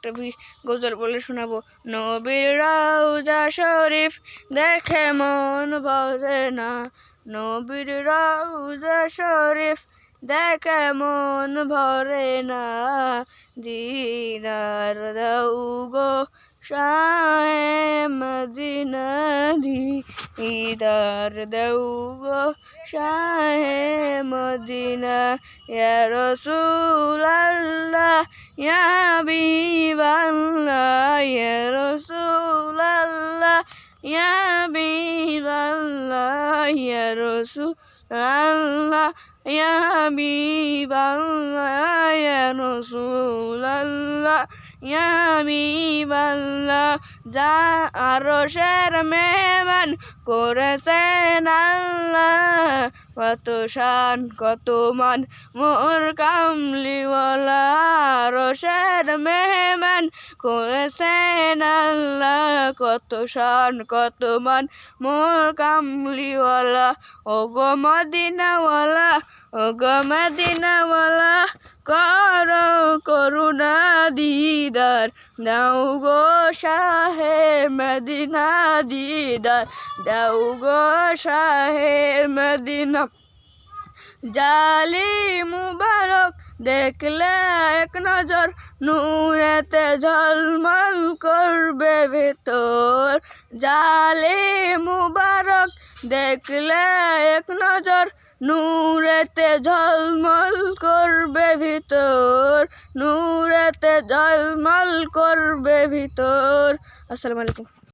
একটা গজল বলে শোনাবো। নবীর রওজা শরীফ দেখে মন ভরে না, নবীর রওজা শরীফ দেখে মন ভরে না, দিদার দাও গো শাহে মদিনা, দিদার দাও গো শাহে মদিনা। ইয়া রাসূলুল্লাহ ইয়া হাবিবাল্লাহ, ইয়া রাসূলুল্লাহ ইয়া হাবিবাল্লাহ, ইয়া রাসূলুল্লাহ ইয়া হাবিবাল্লাহ, ইয়া রাসূলুল্লাহ ইয়া হাবিবাল্লাহ। যা আরশের মেহমান করেছেন আল্লাহ, কত শান কত মান মোর কামলিওয়ালা, আরশের মেহমান করেছেন আল্লাহ, কত শান কত মান মোর কামলিওয়ালা। ও গো মদিনাওয়ালা, ও গো মদিনাওয়ালা, করো করুণা দিদার দাও গো শাহে মদিনা, দিদার দাও গো শাহে মদিনা। জালি মুবারক দেখলে এক নজর, নূরেতে ঝলমল করবে ভেতর, জালি মুবারক দেখলে এক নজর, নূরেতে ঝলমল করবে ভিতর, নূরেতে ঝলমল করবে ভিতর। আসসালামু আলাইকুম।